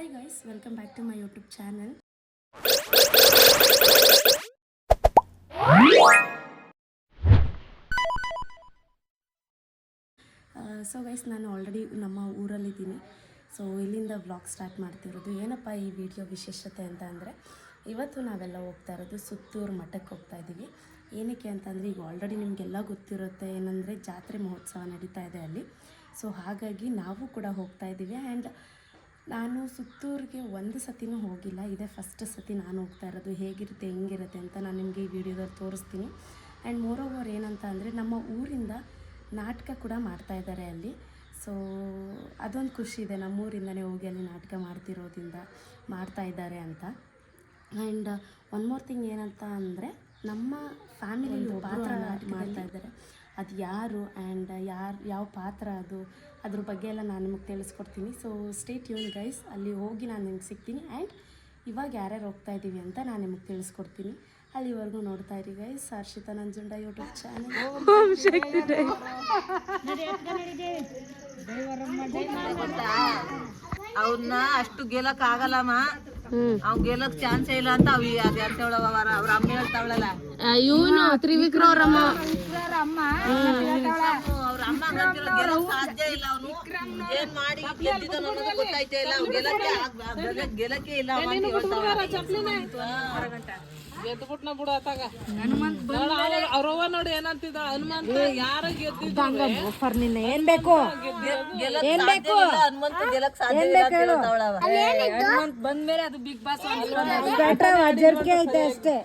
Hi guys, welcome back to my YouTube channel. So guys, ನಾನು already ನಮ್ಮ ಊರಲ್ಲಿದ್ದೀನಿ. So ಇಲ್ಲಿಂದ ವ್ಲಾಗ್ ಸ್ಟಾರ್ಟ್ ಮಾಡ್ತಿರೋದು. ಏನಪ್ಪ ಈ ವಿಡಿಯೋ ವಿಶೇಷತೆ ಅಂತ ಅಂದರೆ, ಇವತ್ತು ನಾವೆಲ್ಲ ಹೋಗ್ತಾ ಇರೋದು ಸುತ್ತೂರು ಮಠಕ್ಕೆ ಹೋಗ್ತಾ ಇದ್ದೀವಿ. ಏನಕ್ಕೆ ಅಂತಂದರೆ, ಈಗ ಆಲ್ರೆಡಿ ನಿಮಗೆಲ್ಲ ಗೊತ್ತಿರುತ್ತೆ ಏನಂದರೆ ಜಾತ್ರೆ ಮಹೋತ್ಸವ ನಡೀತಾ ಇದೆ ಅಲ್ಲಿ. ಸೊ ಹಾಗಾಗಿ ನಾವು ಕೂಡ ಹೋಗ್ತಾ ಇದ್ದೀವಿ. ಆ್ಯಂಡ್ ನಾನು ಸುತ್ತೂರಿಗೆ ಒಂದು ಸತಿನೂ ಹೋಗಿಲ್ಲ, ಇದೇ ಫಸ್ಟ್ ಸತಿ ನಾನು ಹೋಗ್ತಾ ಇರೋದು. ಹೇಗಿರುತ್ತೆ ಹೆಂಗಿರುತ್ತೆ ಅಂತ ನಾನು ನಿಮಗೆ ಈ ವಿಡಿಯೋದಲ್ಲಿ ತೋರಿಸ್ತೀನಿ. ಆ್ಯಂಡ್ ಮೋರೋವರ್ ಏನಂತ ಅಂದರೆ, ನಮ್ಮ ಊರಿಂದ ನಾಟಕ ಕೂಡ ಮಾಡ್ತಾಯಿದ್ದಾರೆ ಅಲ್ಲಿ. ಸೊ ಅದೊಂದು ಖುಷಿ ಇದೆ, ನಮ್ಮೂರಿಂದನೇ ಹೋಗಿ ಅಲ್ಲಿ ನಾಟಕ ಮಾಡ್ತಾಯಿದ್ದಾರೆ ಅಂತ. ಆ್ಯಂಡ್ ಒನ್ ಮೋರ್ ಥಿಂಗ್ ಏನಂತ ಅಂದರೆ, ನಮ್ಮ ಫ್ಯಾಮಿಲಿಯಲ್ಲಿ ಪಾತ್ರ ಮಾಡ್ತಾಯಿದ್ದಾರೆ. ಅದು ಯಾರು ಆ್ಯಂಡ್ ಯಾವ ಪಾತ್ರ ಅದ್ರ ಬಗ್ಗೆ ಎಲ್ಲ ನಾನು ನಿಮಗೆ ತಿಳಿಸ್ಕೊಡ್ತೀನಿ. ಸೊ ಸ್ಟೇ ಟ್ಯೂನ್ ಗೈಸ್, ಅಲ್ಲಿ ಹೋಗಿ ನಾನು ನಿಮ್ಗೆ ಸಿಗ್ತೀನಿ. ಆ್ಯಂಡ್ ಇವಾಗ ಯಾರ್ಯಾರು ಹೋಗ್ತಾ ಇದ್ದೀವಿ ಅಂತ ನಾನು ನಿಮಗೆ ತಿಳಿಸ್ಕೊಡ್ತೀನಿ. ಅಲ್ಲಿವರೆಗೂ ನೋಡ್ತಾ ಇರಿ guys, Harshita Nanjunda YouTube channel. ಅವ್ರನ್ನ ಅಷ್ಟು ಗೆಲ್ಲಕ್ ಆಗಲ್ಲಮ್ಮ, ಅವ್ ಗೆಲ್ಲಕ್ ಚಾನ್ಸೇ ಇಲ್ಲ ಅಂತ ಅವ್ರ ಅಮ್ಮ ಹೇಳ್ತಾವಳಲ್ಲ. ಇವನು ತ್ರಿವಿಕ್ರ ಅವ್ರಮ್ಮ ಅವ್ರ ಅಮ್ಮ ಗೆಲ್ಲಕ್ ಸಾಧ್ಯ ಇಲ್ಲ. ಅವನು ಏನ್ ಮಾಡಿ ಗೆದ್ದಿದ್ದಾನ ಅನ್ನೋದು ಗೊತ್ತಾಯ್ತೇ ಇಲ್ಲ. ಅವ್ನು ಗೆಲ್ಲಕ್ಕೆ ಇಲ್ಲ ಗೆದ್ಬಿಟ್ನ ಬಿಡು ಅತ್ತಾಗ. ಅವ್ರವ್ವ ನೋಡಿ ಏನಂತಿದ್ದಾಳ, ಹನುಮಂತ ಯಾರ ಗೆದ್ದಿದ್ದ ಏನ್ ಬೇಕು ಹನುಮಂತ ಗೆಲ್ಲಕ್ ಸಾಧ್ಯ ಇಲ್ಲ. ಹನುಮಂತ ಬಂದ್ಮೇಲೆ ಅದು ಬಿಗ್ ಬಾಸ್ ಐತೆ ಅಷ್ಟೇ.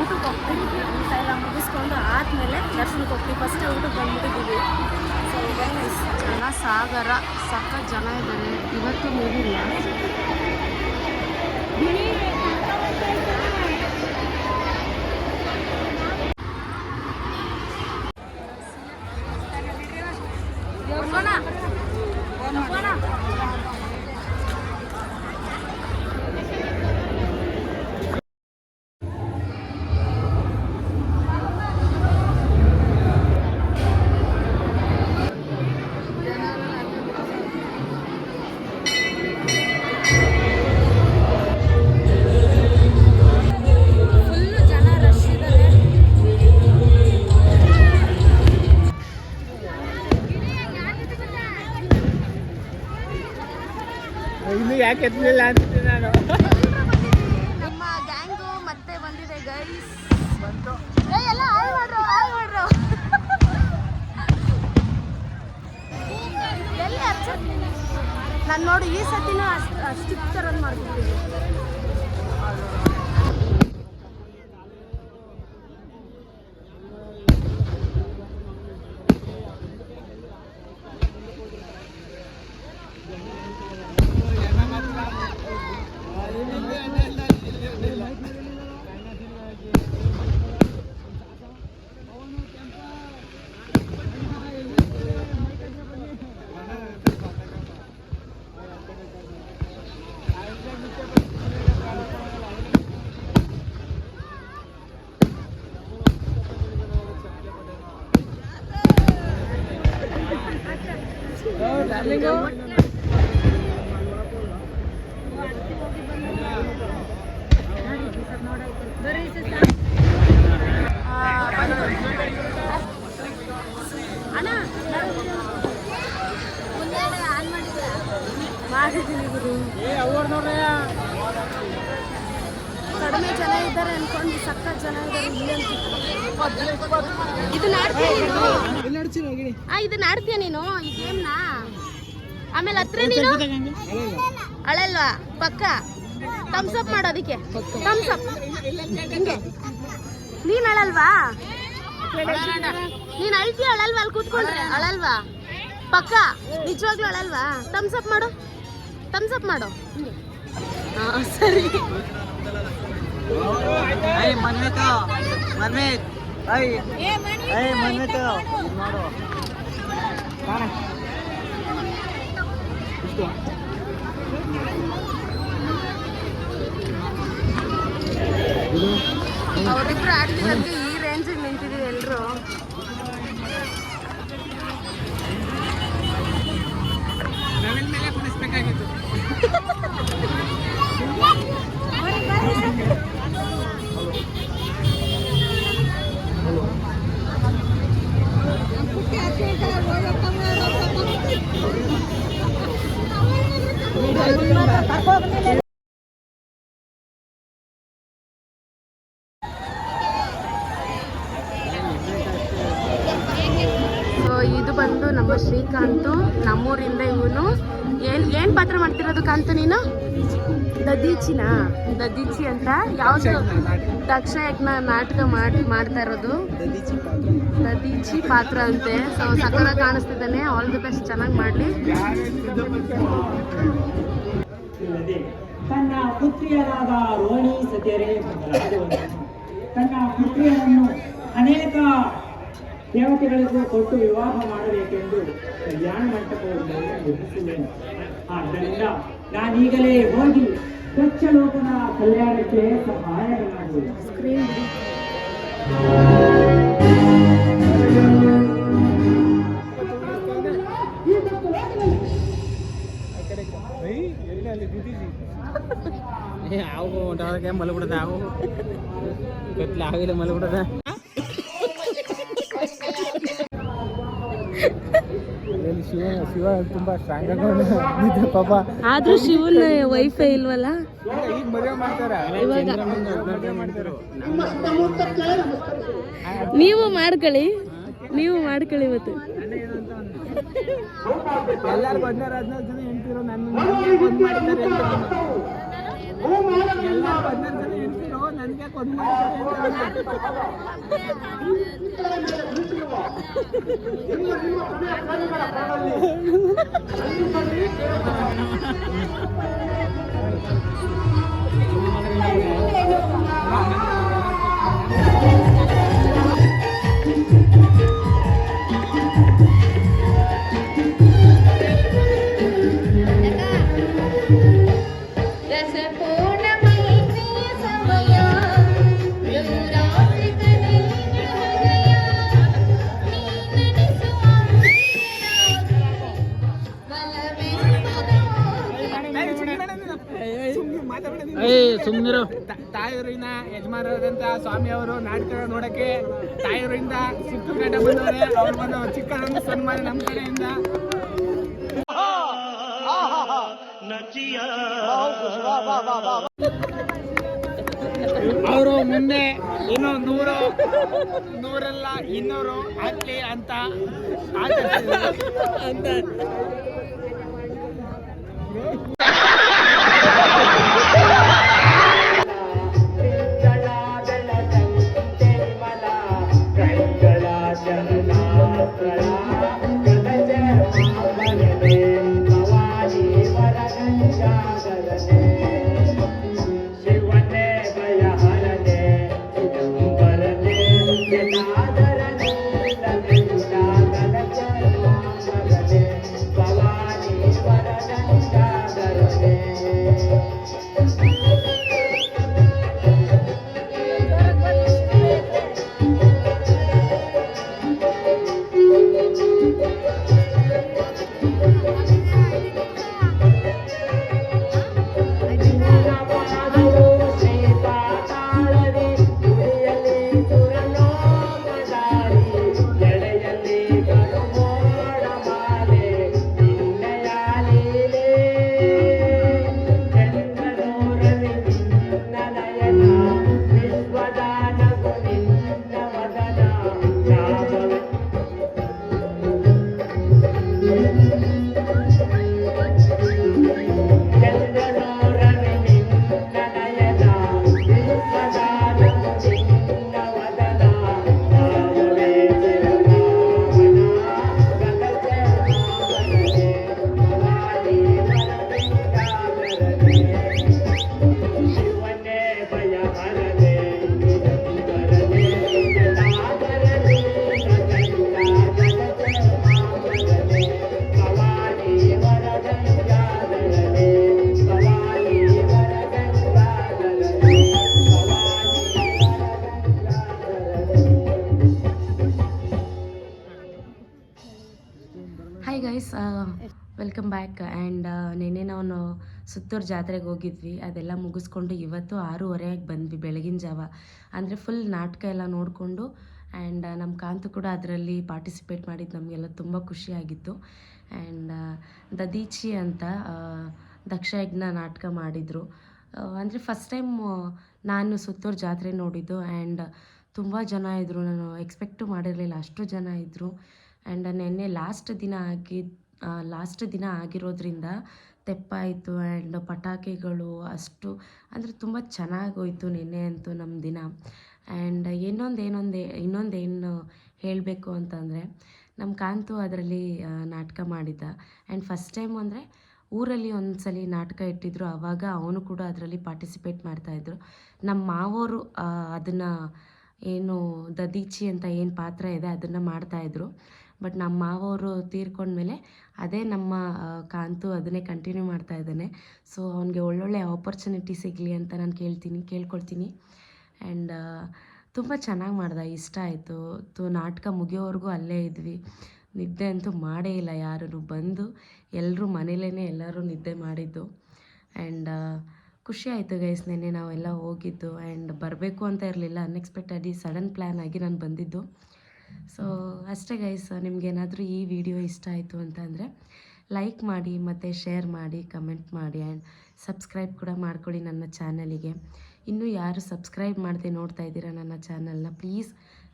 ಊಟಕ್ಕೆ ಹೋಗ್ತಿದ್ದೀವಿ. ಊಟ ಎಲ್ಲ ಮುಗಿಸ್ಕೊಂಡು ಆದಮೇಲೆ ದರ್ಶನಕ್ಕೆ ಹೋಗ್ತೀವಿ. ಫಸ್ಟ್ ಊಟಕ್ಕೆ ಬಂದ್ಬಿಟ್ಟಿದ್ದೀವಿ. ಸೊ ಜನ ಸಾಗರ, ಸಖತ್ ಜನ ಇದ್ದಾರೆ. ಇವತ್ತು ಮುಗಿಲ್ಲ. ಇನ್ನು ಯಾಕೆ ಎತ್ತಲಿಲ್ಲ ಅಂತೀನಿ ನಾನು. ನಮ್ಮ ಗ್ಯಾಂಗು ಮತ್ತೆ ಬಂದಿದೆ ಗೈಸ್. ನಾನು ನೋಡಿ ಈ ಸತಿನ ಅಷ್ಟು ಥರದ್ದು ಮಾಡ್ಬಿಡ್ತೀವಿ. ಬರ್ರಿ ಇದನ್ನ ಆಡ್ತೀಯ ನೀನು? ಇದನ್ನ ಆಡ್ತೀಯ ನೀನು ಈ ಗೇಮ್ನ? ಆಮೇಲೆ ಹತ್ರ ನೀನು ಅಳಲ್ವಾ? ಪಕ್ಕ ಥಮ್ಸ್ ಅಪ್ ಮಾಡೋದಕ್ಕೆ ಥಮ್ಸ್ ಅಪ್. ಹಿಂಗೆ ನೀನ್ ಅಳಲ್ವಾ? ನೀನ್ ಅಳ್ತೀಯ ಅಳಲ್ವಾ? ಅಲ್ಲಿ ಕೂತ್ಕೊಂಡ್ರೆ ಅಳಲ್ವಾ? ಪಕ್ಕ ನಿಜವಾಗ್ಲೂ ಅಳಲ್ವಾ? ಥಮ್ಸ್ ಅಪ್ ಮಾಡು, ಥಮ್ಸ್ ಅಪ್ ಮಾಡು. ಹಾ ಸರಿ. ಅವರಿಬ್ರು ಆಡ್ತಿರೋದಕ್ಕೆ ಈ ರೇಂಜಿಗೆ ನಿಂತಿದ್ದೀವಿ ಎಲ್ರು. ಇದು ಬಂದು ನಮ್ಮ ಶ್ರೀಕಾಂತು, ನಮ್ಮೂರಿಂದ. ಇವನು ಏನ್ ಪಾತ್ರ ಮಾಡ್ತಿರೋದು ಕಾಂತು ನೀನು? ದದೀಚಿನಾ? ದದೀಚಿ ಅಂತ ಯಾವ್ದು ದಕ್ಷ ಯಜ್ಞ ನಾಟಕ ಮಾಡ್ತಾ ಇರೋದು ದದೀಚಿ ಪಾತ್ರ ಅಂತೆ. ಸೊ ಸಕಲ ಕಾಣಿಸ್ತಿದ್ದಾನೆ. ಆಲ್ ದಿ ಬೆಸ್ಟ್, ಚೆನ್ನಾಗಿ ಮಾಡ್ಲಿ. ತನ್ನ ಪುತ್ರಿಯರಾದ ರೋಹಿಣಿ ಸತ್ಯರೇ ತನ್ನ ಪುತ್ರಿಯರನ್ನು ಅನೇಕ ದೇವತೆಗಳಿಗೂ ಕೊಟ್ಟು ವಿವಾಹ ಮಾಡಬೇಕೆಂದು ಕಲ್ಯಾಣ ಮಂಟಪವನ್ನು ನಿರ್ಮಿಸಿದ್ದೇನೆ. ಆದ್ದರಿಂದ ನಾನೀಗಲೇ ಹೋಗಿ ದಕ್ಷಲೋಕನ ಕಲ್ಯಾಣಕ್ಕೆ ಸಹಾಯಕನಾಗುವುದು. ಮಲಬಿಡದ ಆಗಿಲ್ಲ ಮಲಬಿಡದ. ಶಿವ ತುಂಬಾ ಸ್ಟ್ರಾಂಗ್ ಆಗಿ ಪಾಪ. ಆದ್ರೂ ಶಿವನ್ ವೈಫೈ ಇಲ್ವಲ್ಲ. ಈಗ ಮದುವೆ ಮಾಡ್ತಾರೆ ಇವಾಗ. ನೀವು ಮಾಡ್ಕೊಳ್ಳಿ ಇವತ್ತು. ಎಲ್ಲರೂ 15 ಜನ ಹೆಂಡ್ತಿರೋ ನನ್ನ ನನಗೆ ಕೊಂದು ಸುಮ್ಮನಿರು. ತಾಯಿಯವರಿಂದ ಯಜಮಾನರಾದಂತ ಸ್ವಾಮಿ ಅವರು ನಾಟಕ ನೋಡಕ್ಕೆ ತಾಯಿಯವರಿಂದ ಸುತ್ತಮುತ್ತ ಬಂದವರೆ. ಅವ್ರು ಬಂದು ಚಿಕ್ಕದೊಂದು ಸನ್ಮಾನ ನಮ್ಮ ಕಡೆಯಿಂದ. ಅವರು ಮುಂದೆ ಇನ್ನು 100 200 ಆಗ್ಲಿ ಅಂತ ಭವಾನಿ ವರದಂಡ ಗೈಸ್ ವೆಲ್ಕಮ್ ಬ್ಯಾಕ್. ಆ್ಯಂಡ್ ನಿನ್ನೆ ನಾವು ಸುತ್ತೂರು ಜಾತ್ರೆಗೆ ಹೋಗಿದ್ವಿ. ಅದೆಲ್ಲ ಮುಗಿಸ್ಕೊಂಡು ಇವತ್ತು 6:30 ಬಂದ್ವಿ ಬೆಳಗಿನ ಜಾವ. ಅಂದರೆ ಫುಲ್ ನಾಟಕ ಎಲ್ಲ ನೋಡಿಕೊಂಡು ಆ್ಯಂಡ್ ನಮ್ಮ ಕಾಂತು ಕೂಡ ಅದರಲ್ಲಿ ಪಾರ್ಟಿಸಿಪೇಟ್ ಮಾಡಿದ್ದು ನಮಗೆಲ್ಲ ತುಂಬ ಖುಷಿಯಾಗಿತ್ತು. ಆ್ಯಂಡ್ ದದೀಚಿ ಅಂತ ದಕ್ಷಯಜ್ಞ ನಾಟಕ ಮಾಡಿದರು. ಅಂದರೆ ಫಸ್ಟ್ ಟೈಮ್ ನಾನು ಸುತ್ತೂರು ಜಾತ್ರೆ ನೋಡಿದ್ದು. ಆ್ಯಂಡ್ ತುಂಬ ಜನ ಇದ್ದರು, ನಾನು ಎಕ್ಸ್ಪೆಕ್ಟು ಮಾಡಿರಲಿಲ್ಲ ಅಷ್ಟು ಜನ ಇದ್ದರು. ಆ್ಯಂಡ್ ನೆನ್ನೆ ಲಾಸ್ಟ್ ದಿನ ಆಗಿರೋದ್ರಿಂದ ತೆಪ್ಪಾಯಿತು ಆ್ಯಂಡ್ ಪಟಾಕಿಗಳು ಅಷ್ಟು ಅಂದರೆ ತುಂಬ ಚೆನ್ನಾಗೋಯ್ತು ನೆನ್ನೆ ಅಂತೂ ನಮ್ಮ ದಿನ. ಆ್ಯಂಡ್ ಇನ್ನೊಂದೇನು ಹೇಳಬೇಕು ಅಂತಂದರೆ ನಮ್ಮ ಕಾಂತು ಅದರಲ್ಲಿ ನಾಟಕ ಮಾಡಿದ್ದ. ಆ್ಯಂಡ್ ಫಸ್ಟ್ ಟೈಮ್ ಅಂದರೆ ಊರಲ್ಲಿ ಒಂದ್ಸಲಿ ನಾಟಕ ಇಟ್ಟಿದ್ರು, ಆವಾಗ ಅವನು ಕೂಡ ಅದರಲ್ಲಿ ಪಾರ್ಟಿಸಿಪೇಟ್ ಮಾಡ್ತಾಯಿದ್ರು. ನಮ್ಮ ಮಾವೋರು ಅದನ್ನು ಏನು ದದೀಚಿ ಅಂತ ಏನು ಪಾತ್ರ ಇದೆ ಅದನ್ನು ಮಾಡ್ತಾಯಿದ್ರು. ಬಟ್ ನಮ್ಮ ಮಾವವರು ತೀರ್ಕೊಂಡ್ಮೇಲೆ ಅದೇ ನಮ್ಮ ಕಾಂತು ಅದನ್ನೇ ಕಂಟಿನ್ಯೂ ಮಾಡ್ತಾ ಇದ್ದಾನೆ. ಸೊ ಅವನಿಗೆ ಒಳ್ಳೊಳ್ಳೆ ಆಪರ್ಚುನಿಟಿ ಸಿಗಲಿ ಅಂತ ನಾನು ಕೇಳ್ಕೊಳ್ತೀನಿ. ಆ್ಯಂಡ್ ತುಂಬ ಚೆನ್ನಾಗಿ ಮಾಡ್ದೆ, ಇಷ್ಟ ಆಯಿತು. ನಾಟಕ ಮುಗಿಯೋವರೆಗೂ ಅಲ್ಲೇ ಇದ್ವಿ, ನಿದ್ದೆ ಅಂತೂ ಮಾಡೇ ಇಲ್ಲ ಯಾರೂ. ಬಂದು ಎಲ್ಲರೂ ಮನೇಲೇ ಎಲ್ಲರೂ ನಿದ್ದೆ ಮಾಡಿದ್ದು. ಆ್ಯಂಡ್ ಖುಷಿ ಆಯಿತು ಗೈಸ್ ನೆನ್ನೆ ನಾವೆಲ್ಲ ಹೋಗಿದ್ದು. ಆ್ಯಂಡ್ ಬರಬೇಕು ಅಂತ ಇರಲಿಲ್ಲ, ಅನ್ಎಕ್ಸ್ಪೆಕ್ಟೆಡ್ಲಿ ಸಡನ್ ಪ್ಲ್ಯಾನ್ ಆಗಿ ನಾನು ಬಂದಿದ್ದು. ಸೊ ಅಷ್ಟೇ ಗೈಸ್, ನಿಮಗೇನಾದರೂ ಈ ವಿಡಿಯೋ ಇಷ್ಟ ಆಯಿತು ಅಂತಂದರೆ ಲೈಕ್ ಮಾಡಿ ಮತ್ತು ಶೇರ್ ಮಾಡಿ, ಕಮೆಂಟ್ ಮಾಡಿ ಆ್ಯಂಡ್ ಸಬ್ಸ್ಕ್ರೈಬ್ ಕೂಡ ಮಾಡ್ಕೊಳ್ಳಿ ನನ್ನ ಚಾನಲಿಗೆ. ಇನ್ನೂ ಯಾರು ಸಬ್ಸ್ಕ್ರೈಬ್ ಮಾಡದೆ ನೋಡ್ತಾ ಇದ್ದೀರಾ ನನ್ನ ಚಾನಲ್ನ, ಪ್ಲೀಸ್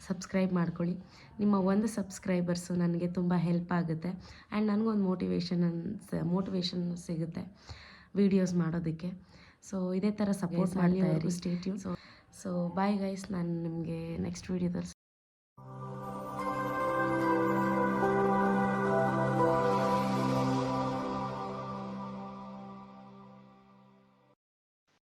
ಸಬ್ಸ್ಕ್ರೈಬ್ ಮಾಡ್ಕೊಳ್ಳಿ. ನಿಮ್ಮ ಒಂದು ಸಬ್ಸ್ಕ್ರೈಬರ್ಸು ನನಗೆ ತುಂಬ ಹೆಲ್ಪ್ ಆಗುತ್ತೆ ಆ್ಯಂಡ್ ನನಗೊಂದು ಮೋಟಿವೇಶನ್ ಸಿಗುತ್ತೆ ವೀಡಿಯೋಸ್ ಮಾಡೋದಕ್ಕೆ. ಸೊ ಇದೇ ಥರ ಸಪೋರ್ಟ್ ಮಾಡಿ stay tune. So bye guys, ನಾನು ನಿಮಗೆ ನೆಕ್ಸ್ಟ್ ವೀಡಿಯೋದಲ್ಲಿ